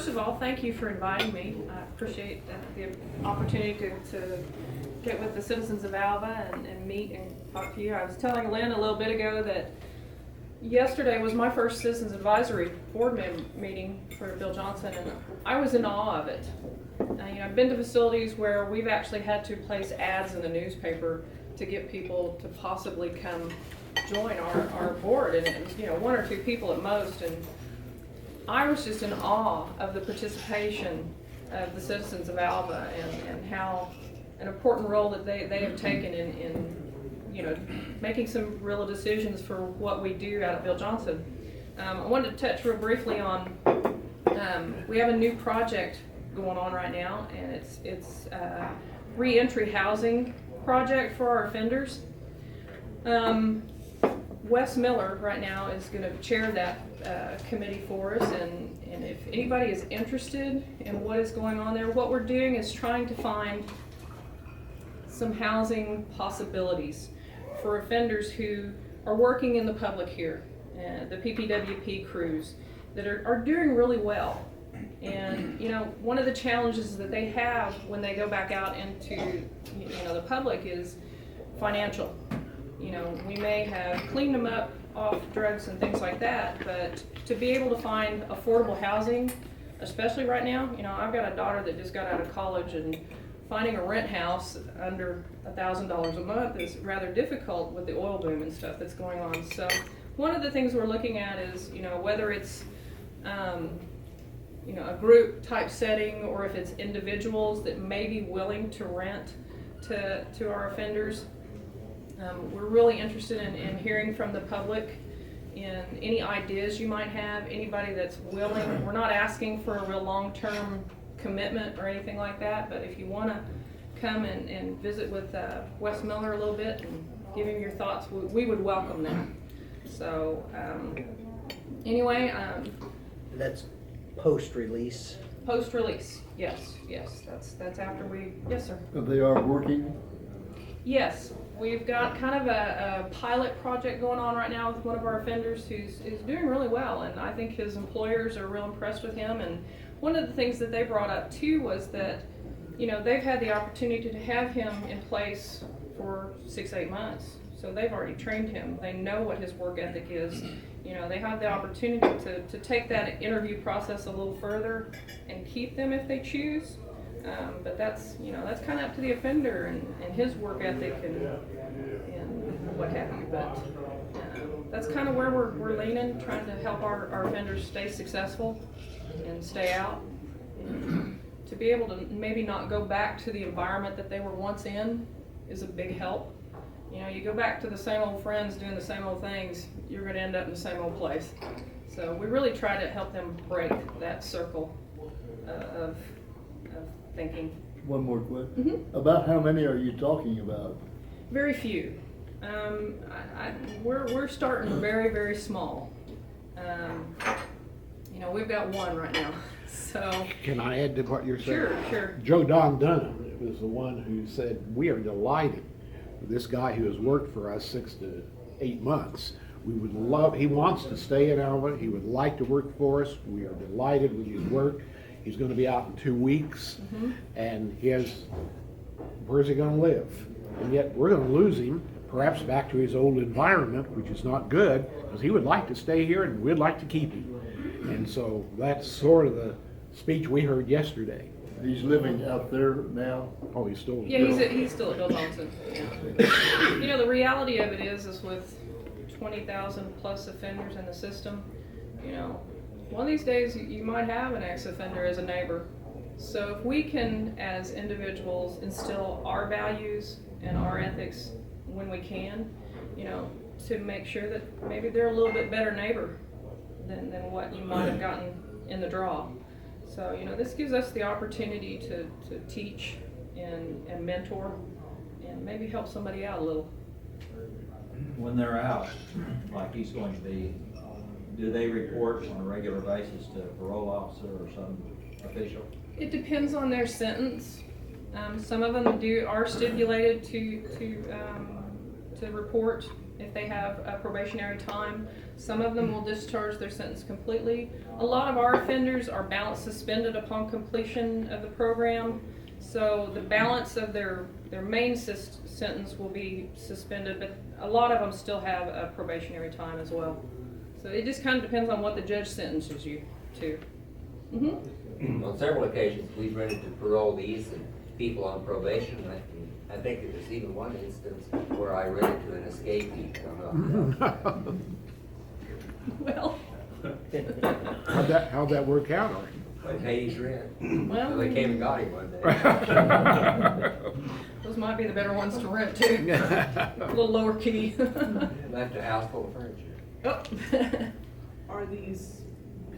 first of all, thank you for inviting me. I appreciate the opportunity to get with the citizens of Alva and meet and talk to you. I was telling Lynn a little bit ago that yesterday was my first Citizens Advisory Board meeting for Bill Johnson, and I was in awe of it. I've been to facilities where we've actually had to place ads in the newspaper to get people to possibly come join our board, and it was one or two people at most, and I was just in awe of the participation of the citizens of Alva and how an important role that they have taken in making some real decisions for what we do out at Bill Johnson. I wanted to touch real briefly on we have a new project going on right now, and it's a re-entry housing project for our offenders. Wes Miller right now is going to chair that committee for us, and if anybody is interested in what is going on there, what we're doing is trying to find some housing possibilities for offenders who are working in the public here, the PPWP crews that are doing really well. And one of the challenges that they have when they go back out into the public is financial. We may have cleaned them up off drugs and things like that, but to be able to find affordable housing, especially right now, I've got a daughter that just got out of college, and finding a rent house under $1,000 a month is rather difficult with the oil boom and stuff that's going on. So one of the things we're looking at is, whether it's a group type setting, or if it's individuals that may be willing to rent to our offenders. We're really interested in hearing from the public in any ideas you might have, anybody that's willing. We're not asking for a real long-term commitment or anything like that, but if you want to come and visit with Wes Miller a little bit and give him your thoughts, we would welcome that. So anyway. That's post-release? Post-release, yes. That's after yes sir. They are working? Yes. We've got kind of a pilot project going on right now with one of our offenders who's doing really well, and I think his employers are real impressed with him. And one of the things that they brought up too was that they've had the opportunity to have him in place for 6-8 months, so they've already trained him. They know what his work ethic is. They have the opportunity to take that interview process a little further and keep them if they choose. But that's kind of up to the offender and his work ethic and what have you. But that's kind of where we're leaning, trying to help our offenders stay successful and stay out, and to be able to maybe not go back to the environment that they were once in is a big help. You go back to the same old friends doing the same old things, you're going to end up in the same old place. So we really try to help them break that circle of thinking. One more question. Mm-hmm. About how many are you talking about? Very few. We're starting very, very small. We've got one right now. So. Can I add to what you're saying? Sure. Joe Don Dunham was the one who said, "We are delighted with this guy who has worked for us 6 to 8 months. He wants to stay in Alva. He would like to work for us. We are delighted with his work. He's going to be out in 2 weeks, and where's he going to live? And yet we're going to lose him, perhaps back to his old environment, which is not good, because he would like to stay here and we'd like to keep him." And so that's sort of the speech we heard yesterday. He's living out there now? Oh, he's still. Yeah, he's still at Bill Johnson. Yeah. The reality of it is with 20,000 plus offenders in the system, one of these days you might have an ex-offender as a neighbor. So if we can, as individuals, instill our values and our ethics when we can, to make sure that maybe they're a little bit better neighbor than what you might have gotten in the draw. So, this gives us the opportunity to teach and mentor and maybe help somebody out a little. When they're out, like he's going to be, do they report on a regular basis to a parole officer or some official? It depends on their sentence. Some of them are stipulated to to report if they have a probationary time. Some of them will discharge their sentence completely. A lot of our offenders are balance suspended upon completion of the program. So the balance of their main sentence will be suspended, but a lot of them still have a probationary time as well. So it just kind of depends on what the judge sentences you to. Mm-hmm. On several occasions, we've run into parolees and people on probation. I think that there's even one instance where I ran into an escapee. Well, How'd that work out? I paid his rent. Well, So they came and got him one day. those might be the better ones to rent too. A little lower key. Left a house full of furniture. Oh. Are these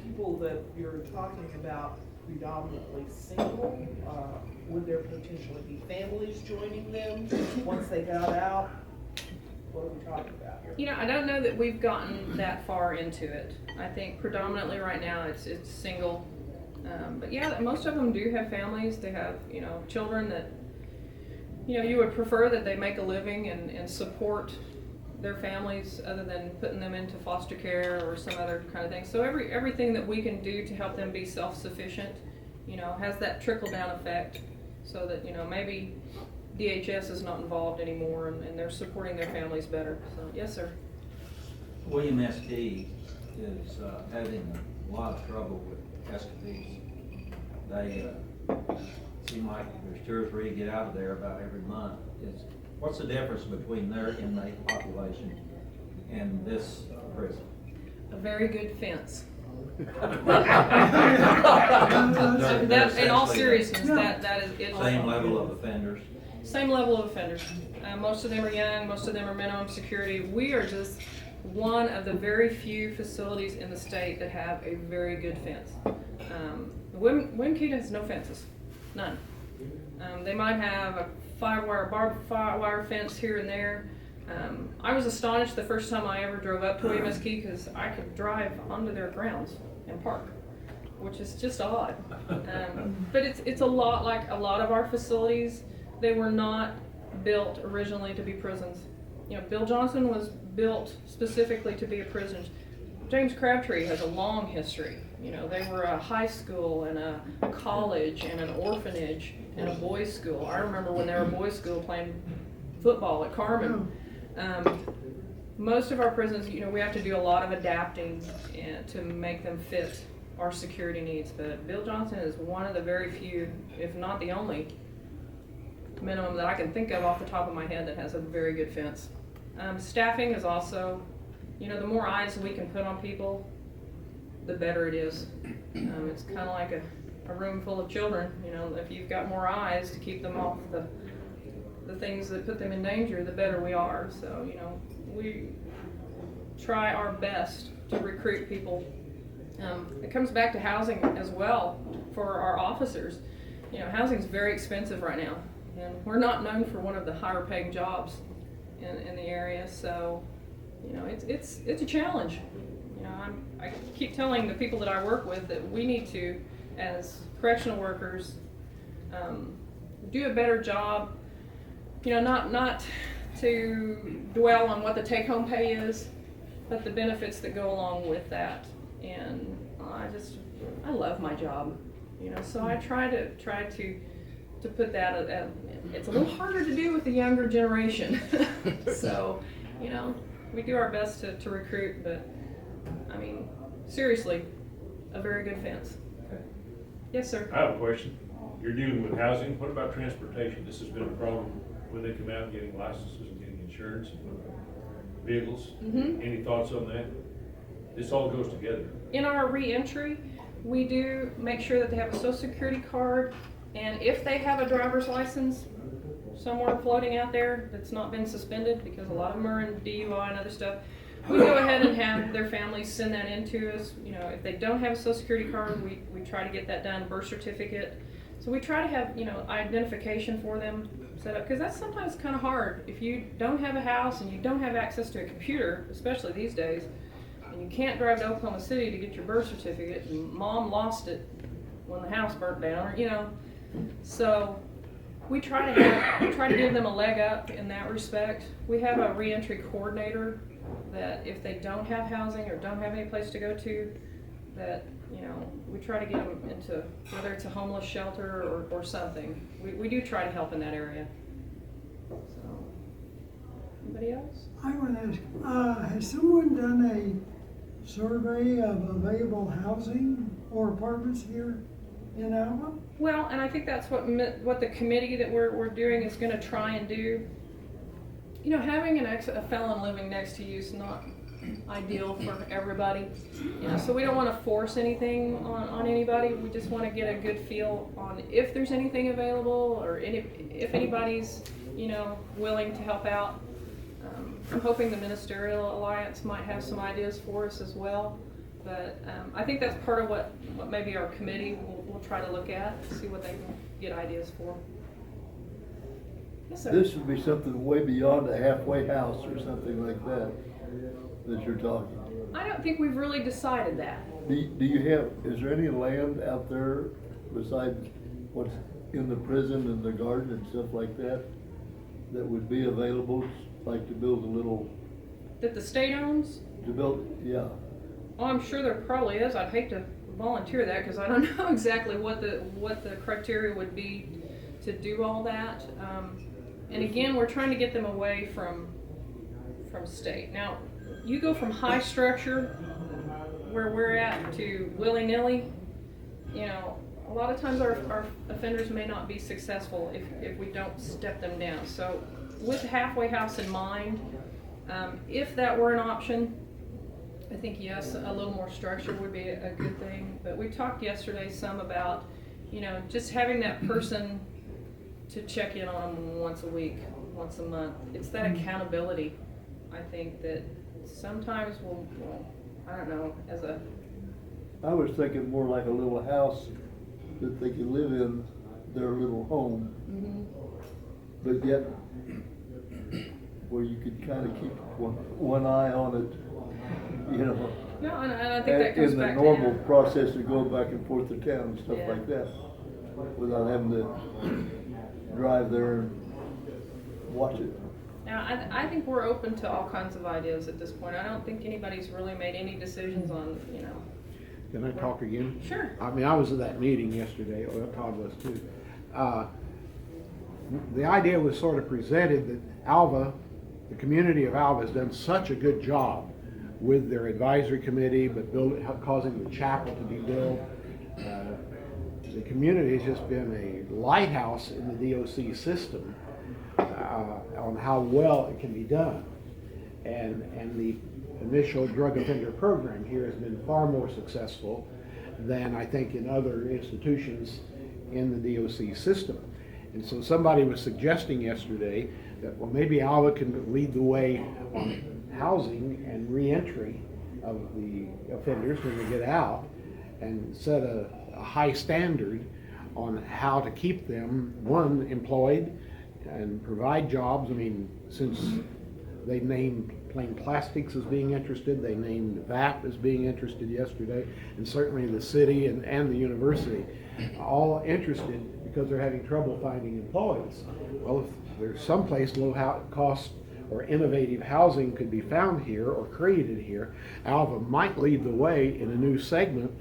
people that you're talking about predominantly single? Would there potentially be families joining them once they got out? What are we talking about here? You know, I don't know that we've gotten that far into it. I think predominantly right now it's single. But yeah, most of them do have families. They have, you know, children that, you know, you would prefer that they make a living and support their families other than putting them into foster care or some other kind of thing. So everything that we can do to help them be self-sufficient, you know, has that trickle-down effect so that, you know, maybe DHS is not involved anymore and they're supporting their families better. So, yes, sir. William S.T. is having a lot of trouble with escapees. They seem like there's 2 or 3 get out of there about every month. What's the difference between their inmate population and this prison? A very good fence. They're That, in all essentially seriousness, that is it. Same level of offenders. Same level of offenders. Most of them are young, most of them are minimum security. We are just one of the very few facilities in the state that have a very good fence. Winkita has no fences, none. They might have a barbed wire fence here and there. I was astonished the first time I ever drove up to WMSK because I could drive onto their grounds and park, which is just odd. But it's a lot like a lot of our facilities. They were not built originally to be prisons. You know, Bill Johnson was built specifically to be a prison. James Crabtree has a long history. You know, they were a high school and a college and an orphanage and a boys' school. I remember when they were a boys' school playing football at Carmen. Most of our prisons, you know, we have to do a lot of adapting to make them fit our security needs. But Bill Johnson is one of the very few, if not the only, minimum that I can think of off the top of my head that has a very good fence. Staffing is also, you know, the more eyes we can put on people, the better it is. It's kind of like a room full of children. You know, if you've got more eyes to keep them off the things that put them in danger, the better we are. So, you know, we try our best to recruit people. It comes back to housing as well for our officers. You know, housing is very expensive right now, and we're not known for one of the higher paying jobs in the area. So, you know, it's a challenge. You know, I keep telling the people that I work with that we need to, as correctional workers, do a better job. You know, not to dwell on what the take-home pay is, but the benefits that go along with that. And I love my job. You know, so I try to put that. It's a little harder to do with the younger generation. So, you know, we do our best to recruit, but I mean, seriously, a very good fence. Okay. Yes, sir. I have a question. You're dealing with housing. What about transportation? This has been a problem when they come out getting licenses and getting insurance and vehicles. Mm-hmm. Any thoughts on that? This all goes together. In our re-entry, we do make sure that they have a social security card, and if they have a driver's license somewhere floating out there that's not been suspended, because a lot of them are in DUI and other stuff, we go ahead and have their families send that in to us. You know, if they don't have a social security card, we try to get that done, birth certificate. So we try to have, you know, identification for them set up, because that's sometimes kind of hard. If you don't have a house and you don't have access to a computer, especially these days, and you can't drive to Oklahoma City to get your birth certificate, and mom lost it when the house burnt down, or, you know. So we try to give them a leg up in that respect. We have a reentry coordinator that if they don't have housing or don't have any place to go to, that, you know, we try to get them into, whether it's a homeless shelter or something. We do try to help in that area. So, anybody else? I want to ask, has someone done a survey of available housing or apartments here in Alva? Well, and I think that's what the committee that we're doing is going to try and do. You know, having a felon living next to you is not ideal for everybody. You know, so we don't want to force anything on anybody. We just want to get a good feel on if there's anything available or if anybody's, you know, willing to help out. I'm hoping the Ministerial Alliance might have some ideas for us as well. But I think that's part of what maybe our committee will try to look at, see what they can get ideas for. Yes, sir. This would be something way beyond a halfway house or something like that you're talking. I don't think we've really decided that. Do you have, is there any land out there besides what's in the prison and the garden and stuff like that that would be available, like to build a little, That the state owns? to build, yeah. Oh, I'm sure there probably is. I'd hate to volunteer that because I don't know exactly what the criteria would be to do all that. And again, we're trying to get them away from state. Now, you go from high structure where we're at to willy-nilly, you know, a lot of times our offenders may not be successful if we don't step them down. So with halfway house in mind, if that were an option, I think yes, a little more structure would be a good thing. But we talked yesterday some about, you know, just having that person to check in on them once a week, once a month. It's that accountability, I think, that sometimes we'll I don't know, I was thinking more like a little house that they could live in, their little home. Mm-hmm. But yet, where you could kind of keep one eye on it, you know. No, and I think that comes in the back normal to process of going back and forth to town and stuff Yeah. like that, without having to drive there and watch it. Now, I think we're open to all kinds of ideas at this point. I don't think anybody's really made any decisions on, you know. Can I talk again? Sure. I mean, I was at that meeting yesterday, well, Todd was too. The idea was sort of presented that Alva, the community of Alva, has done such a good job with their advisory committee, but causing the chapel to be built. The community has just been a lighthouse in the DOC system on how well it can be done. And the initial drug offender program here has been far more successful than I think in other institutions in the DOC system. And so somebody was suggesting yesterday that, well, maybe Alva can lead the way on housing and reentry of the offenders when they get out and set a high standard on how to keep them, one, employed and provide jobs. I mean, since they named Plain Plastics as being interested, they named VAP as being interested yesterday, and certainly the city and the university, all interested because they're having trouble finding employees. Well, if there's someplace low cost or innovative housing could be found here or created here, Alva might lead the way in a new segment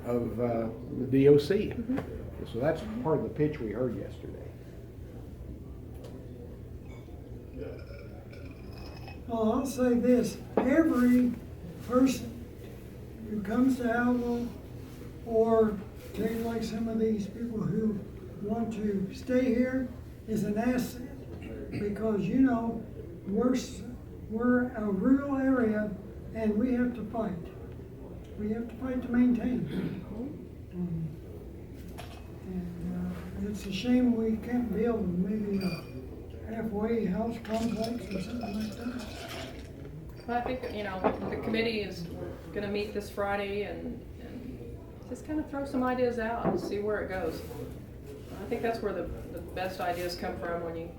of the DOC. Mm-hmm. So that's part of the pitch we heard yesterday. Well, I'll say this, every person who comes to Alva, or take like some of these people who want to stay here, is an asset. Because, you know, we're a rural area and we have to fight. We have to fight to maintain. And it's a shame we can't build maybe a halfway house complex or something like that. Well, I think, you know, the committee is going to meet this Friday and just kind of throw some ideas out and see where it goes. I think that's where the best ideas come from, when you,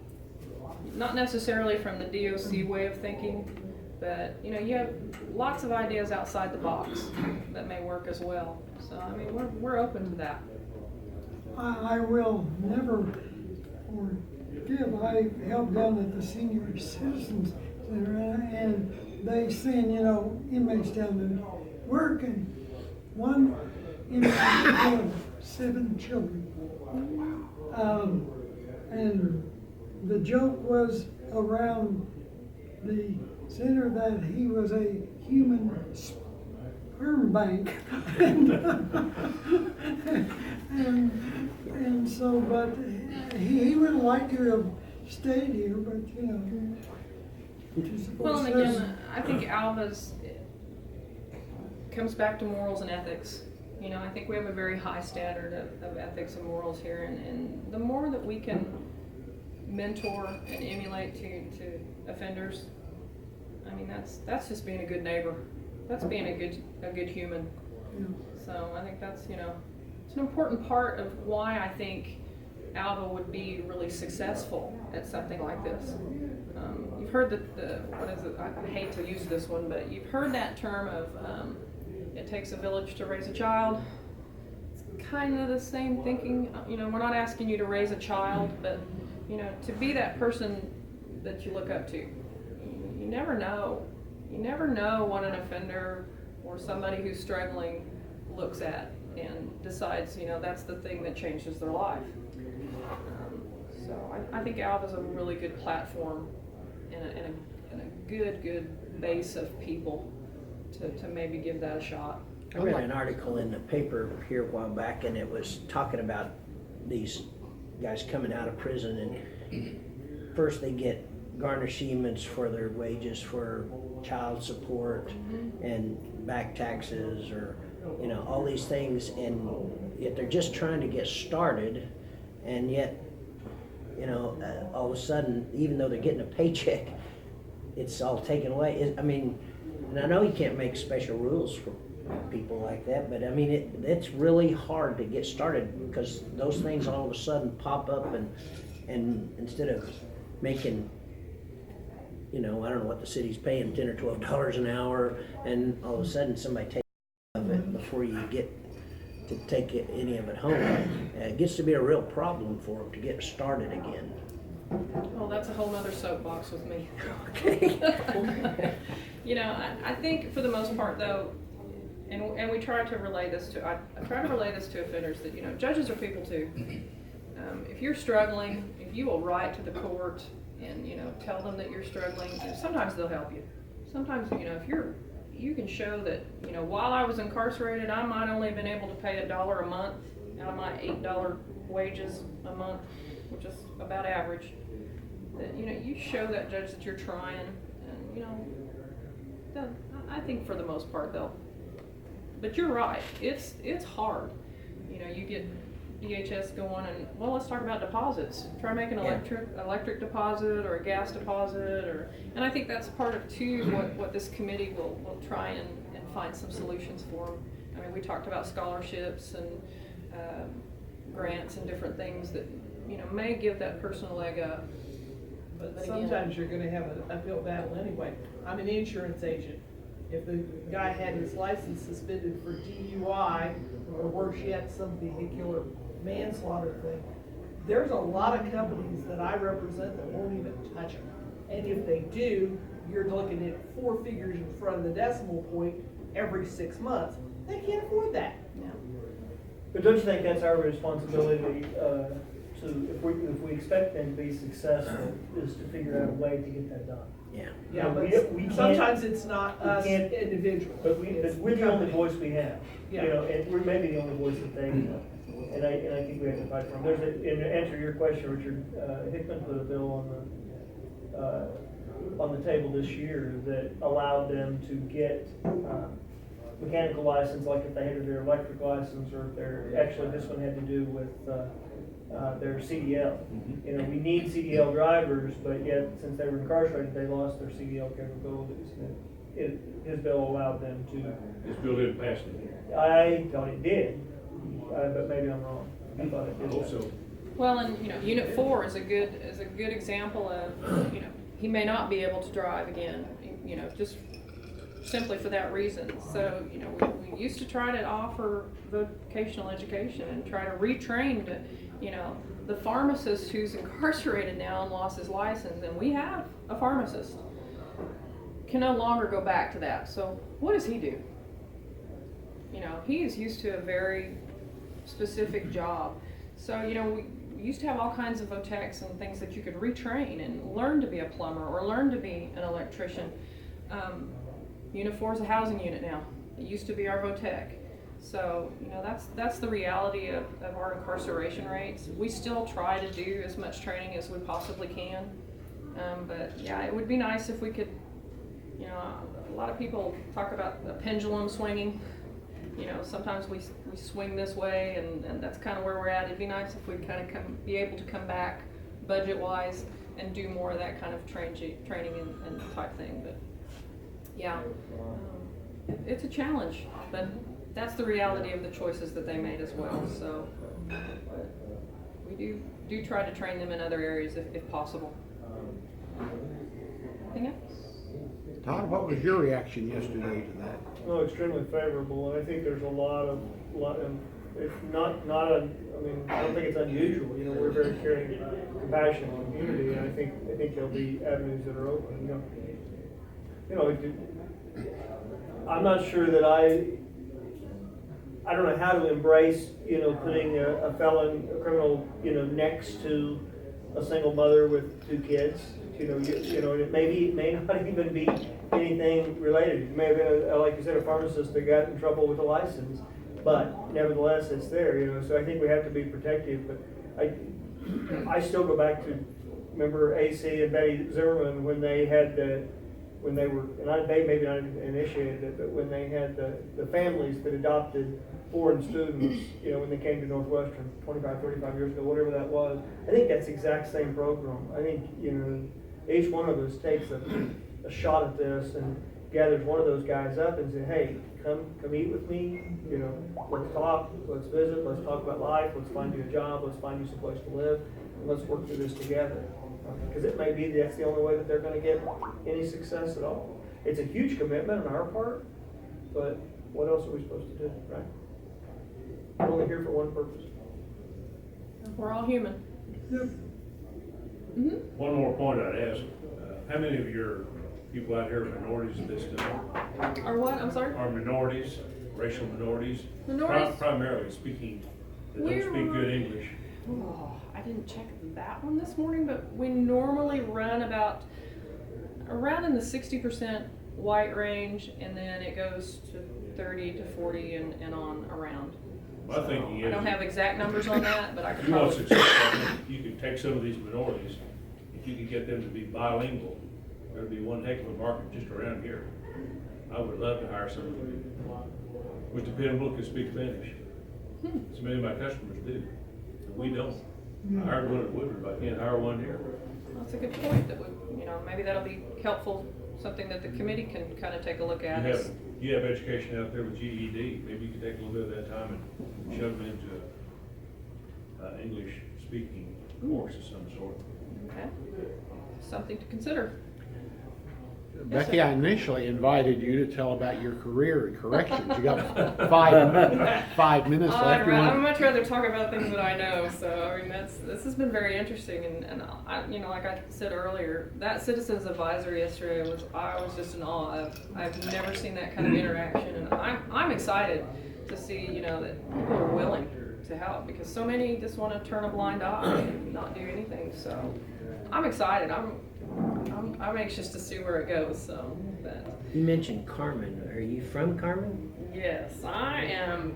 not necessarily from the DOC way of thinking, but, you know, you have lots of ideas outside the box that may work as well. So, I mean, we're open to that. I will never or give. I helped down at the Senior Citizens Center, and they send, you know, inmates down to work, and one inmate killed 7 children. And the joke was around the center that he was a human sperm bank. and so, but he would like to have stayed here, but you know. Well, and again, I think Alva's comes back to morals and ethics. You know, I think we have a very high standard of ethics and morals here, and the more that we can mentor and emulate to offenders, I mean, that's just being a good neighbor. That's being a good human. So I think that's, you know, it's an important part of why I think Alva would be really successful at something like this. You've heard what is it? I hate to use this one, but you've heard that term of it takes a village to raise a child. It's kind of the same thinking. You know, we're not asking you to raise a child, but you know, to be that person that you look up to. You never know. You never know what an offender or somebody who's struggling looks at and decides, you know, that's the thing that changes their life. So I think Alva's a really good platform and a good base of people to maybe give that a shot. I read an article in the paper here a while back, and it was talking about these guys coming out of prison, and first they get garnishments for their wages for child support and back taxes, or you know, all these things, and yet they're just trying to get started, and yet, you know, all of a sudden, even though they're getting a paycheck, it's all taken away. I mean, and I know you can't make special rules for people like that, but I mean, it's really hard to get started because those things all of a sudden pop up, and instead of making, you know, I don't know what the city's paying, $10 or $12 an hour, and all of a sudden somebody takes of it before you get to take any of it home. It gets to be a real problem for them to get started again. Well, that's a whole nother soapbox with me. Okay. You know, I think for the most part though, and we try to relay this to, I try to relay this to offenders that, you know, judges are people too. If you're struggling, if you will write to the court and, you know, tell them that you're struggling, sometimes they'll help you. Sometimes, you know, if you can show that, you know, while I was incarcerated, I might only have been able to pay $1 a month out of my $8 wages a month, which is about average. That, you know, you show that judge that you're trying, and, you know, I think for the most part they'll. But you're right, it's hard. You know, you get DHS going, and well, let's talk about deposits. Try make an electric deposit or a gas deposit, and I think that's part of too what this committee will try and find some solutions for them. I mean, we talked about scholarships and grants and different things that, you know, may give that person a leg up. But sometimes you're gonna have an uphill battle anyway. I'm an insurance agent. If the guy had his license suspended for DUI, or worse yet, some vehicular manslaughter thing, there's a lot of companies that I represent that won't even touch them. And if they do, you're looking at 4 figures in front of the decimal point every 6 months. They can't afford that. Yeah. But don't you think that's our responsibility, if we expect them to be successful, is to figure out a way to get that done? Yeah. Yeah, but we can't- sometimes it's not us can't- individuals. But we're the only voice we have, Yeah. you know, and we're maybe the only voice that they have. And I think we have to fight for them. And to answer your question, Richard, Hickman put a bill on the table this year that allowed them to get mechanical license, like if they had their electric license, or if this one had to do with their CDL. You know, we need CDL drivers, but yet since they were incarcerated, they lost their CDL capabilities. His bill allowed them to. This bill didn't pass it. I thought it did, but maybe I'm wrong. I thought it I did. hope so. Well, and you know, Unit 4 is a good example of, you know, he may not be able to drive again. You know, just simply for that reason. So, you know, we used to try to offer vocational education and try to retrain to, you know, the pharmacist who's incarcerated now and lost his license, and we have a pharmacist, can no longer go back to that. So what does he do? You know, he is used to a very specific job. So, you know, we used to have all kinds of votechs and things that you could retrain and learn to be a plumber or learn to be an electrician. Unit 4 is a housing unit now. It used to be our votech. So, you know, that's the reality of our incarceration rates. We still try to do as much training as we possibly can. But yeah, it would be nice if we could, you know, a lot of people talk about the pendulum swinging. You know, sometimes we swing this way, and that's kind of where we're at. It'd be nice if we kind of be able to come back budget-wise and do more of that kind of training and type thing. But yeah, it's a challenge, but that's the reality of the choices that they made as well. So we do try to train them in other areas if possible. Anything else? Todd, what was your reaction yesterday to that? No, extremely favorable, and I think there's a lot of, if not, I mean, I don't think it's unusual. You know, we're a very caring, compassionate community, and I think there'll be avenues that are open. I'm not sure that I don't know how to embrace, you know, putting a criminal, you know, next to a single mother with 2 kids. You know, it may not even be anything related. It may have been, like you said, a pharmacist that got in trouble with a license, but nevertheless, it's there. You know, so I think we have to be protective. But I still go back to, remember AC and Betty Zimmerman when they had they were, and they maybe not initiated it, but when they had the families that adopted foreign students, you know, when they came to Northwestern 25, 35 years ago, whatever that was. I think that's the exact same program. I think, you know, each one of us takes a shot at this and gathers one of those guys up and says, hey, come eat with me, you know, let's talk, let's visit, let's talk about life, let's find you a job, let's find you some place to live, and let's work through this together. Because it may be that's the only way that they're going to get any success at all. It's a huge commitment on our part, but what else are we supposed to do, right? We're only here for one purpose. We're all human. Yep. Mm-hmm. One more point I'd ask, how many of your people out here are minorities at this time? Or what? I'm sorry? Are minorities, racial minorities? Minorities? Primarily speaking, that don't speak good English. Oh, I didn't check that one this morning, but we normally run around in the 60% white range, and then it goes to 30 to 40 and on around. My thinking is, I don't have exact numbers on that, but I if could you want probably. success, I think you could take some of these minorities, if you could get them to be bilingual, there'd be one heck of a market just around here. I would love to hire somebody with the people who can speak Spanish. So many of my customers do, and we don't. I hired one at Woodward, but I can't hire one here. That's a good point. That would, you know, maybe that'll be helpful. Something that the committee can kind of take a look at. You have education out there with GED. Maybe you could take a little bit of that time and shove them into an English speaking course of some sort. Okay, something to consider. Becky, I initially invited you to tell about your career in corrections. You got 5 minutes left. I'd much rather talk about things that I know. So I mean, this has been very interesting, and I, you know, like I said earlier, that citizens advisory yesterday I was just in awe. I've never seen that kind of interaction, and I'm excited to see, you know, that people are willing to help, because so many just want to turn a blind eye and not do anything. So I'm excited. I'm anxious to see where it goes. So, but You mentioned Carmen. Are you from Carmen? yes, I am.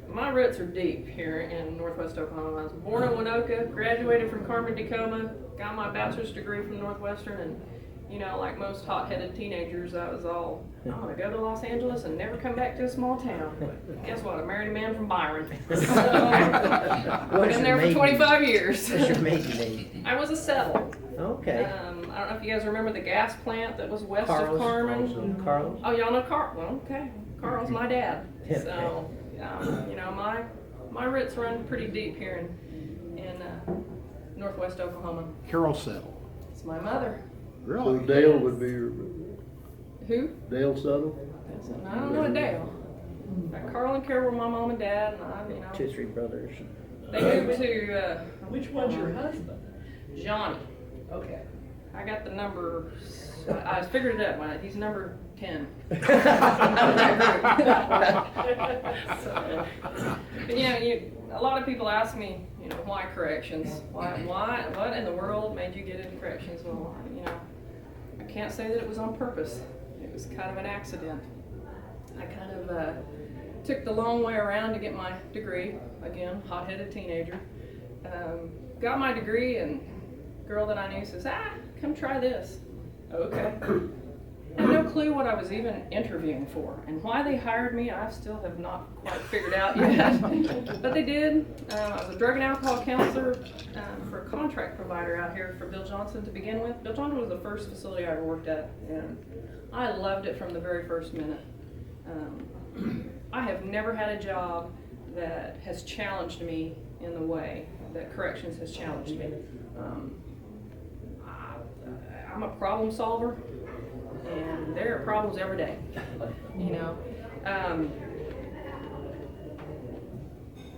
My roots are deep here in Northwest Oklahoma. I was born in Winoka, graduated from Carmen-Tacoma, got my bachelor's degree from Northwestern, and, you know, like most hot-headed teenagers, I was all, I'm gonna go to Los Angeles and never come back to a small town. But guess what? I married a man from Byron. So, I've been there for 25 years. What's your maiden name? I was a settle. Okay. I don't know if you guys remember the gas plant that was west Carl's. of Carmen. Carl's? Oh, y'all know Carl? Well, okay. Carl's my dad. Okay. So, you know, my roots run pretty deep here in Northwest Oklahoma. Carol Settle. It's my mother. So Really? Dale would be your, Who? Dale Settle? I don't know a Dale. Carl and Carol were my mom and dad, and I, you know. 2 or 3 brothers. They moved to, Which one's your husband? Johnny. Okay. I got the number, I figured it out, he's number 10. So, but a lot of people ask me, why corrections? What in the world made you get into corrections? Well, I can't say that it was on purpose. It was kind of an accident. I kind of took the long way around to get my degree. Again, hot-headed teenager. Got my degree, and girl that I knew says, come try this. Okay. I had no clue what I was even interviewing for, and why they hired me, I still have not quite figured out yet. But they did. I was a drug and alcohol counselor for a contract provider out here for Bill Johnson to begin with. Bill Johnson was the first facility I ever worked at, and I loved it from the very first minute. I have never had a job that has challenged me in the way that corrections has challenged me. I'm a problem solver, and there are problems every day,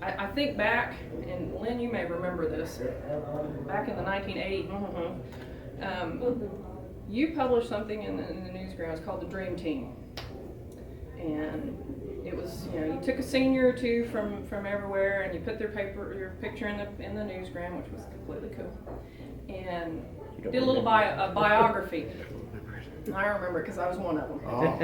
I think back, and Lynn, you may remember this, back in the 1980s, you published something in the newsgrounds called the Dream Team. And it was, you took a senior or two from everywhere, and you put your picture in the newsgram, which was completely cool, and did a little biography. I remember because I was one of them. Oh.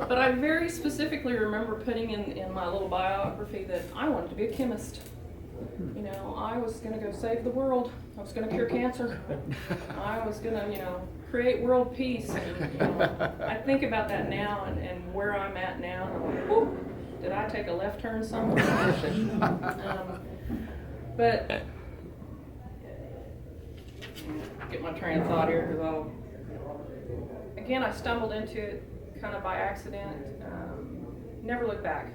But I very specifically remember putting in my little biography that I wanted to be a chemist. I was going to go save the world. I was going to cure cancer. I was going to, create world peace. And, I think about that now and where I'm at now. And I'm like, whoop, did I take a left turn somewhere? But get my train of thought here, because I stumbled into it kind of by accident. Never looked back.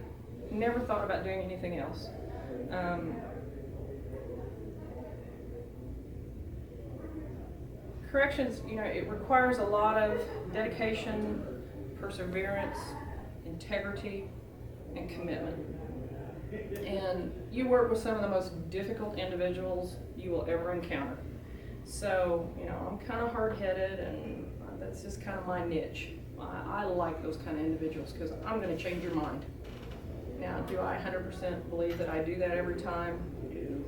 Never thought about doing anything else. Corrections, it requires a lot of dedication, perseverance, integrity, and commitment. And you work with some of the most difficult individuals you will ever encounter. So, I'm kind of hard-headed, and that's just kind of my niche. I like those kind of individuals because I'm going to change your mind. Now, do I 100% believe that I do that every time? No.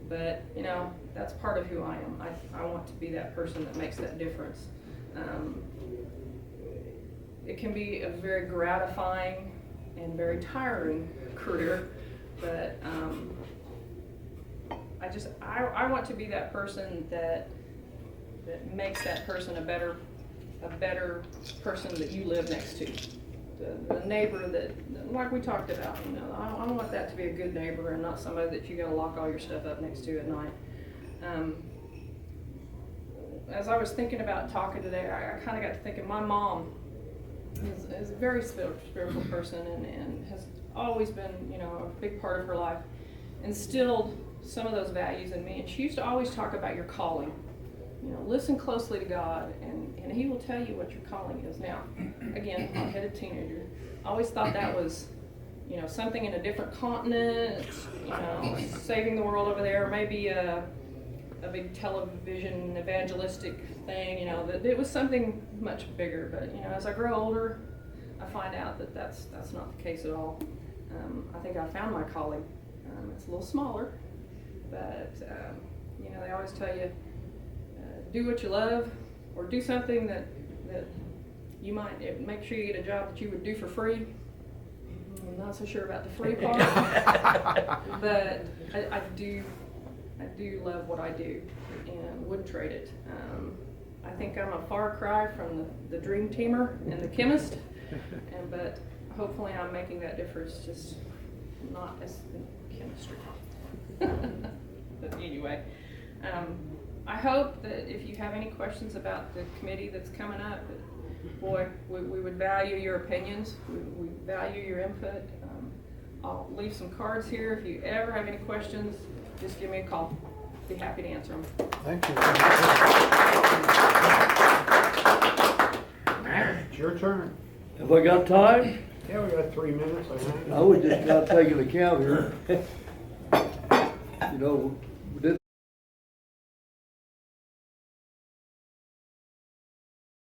But, that's part of who I am. I want to be that person that makes that difference. It can be a very gratifying and very tiring career, but I want to be that person that makes that person a better person that you live next to. The neighbor that, like we talked about, I want that to be a good neighbor and not somebody that you gotta lock all your stuff up next to at night. As I was thinking about talking today, I kind of got to thinking my mom is a very spiritual person and has always been, a big part of her life, instilled some of those values in me. And she used to always talk about your calling. Listen closely to God, and He will tell you what your calling is. Now, again, hot-headed teenager, I always thought that was, something in a different continent, saving the world over there, maybe a big television evangelistic thing, that it was something much bigger. But, as I grow older, I find out that that's not the case at all. I think I found my calling. It's a little smaller, but, they always tell you, do what you love, or do something that you might make sure you get a job that you would do for free. I'm not so sure about the free part, but I do love what I do and wouldn't trade it. I think I'm a far cry from the dream teamer and the chemist, but hopefully I'm making that difference, just not as in chemistry. But anyway. I hope that if you have any questions about the committee that's coming up, that, boy, we would value your opinions. We value your input. I'll leave some cards here. If you ever have any questions, just give me a call. Be happy to answer them. Thank you. your turn. Have I got time? Yeah, we got 3 minutes, I think. I was just not taking account here. You know,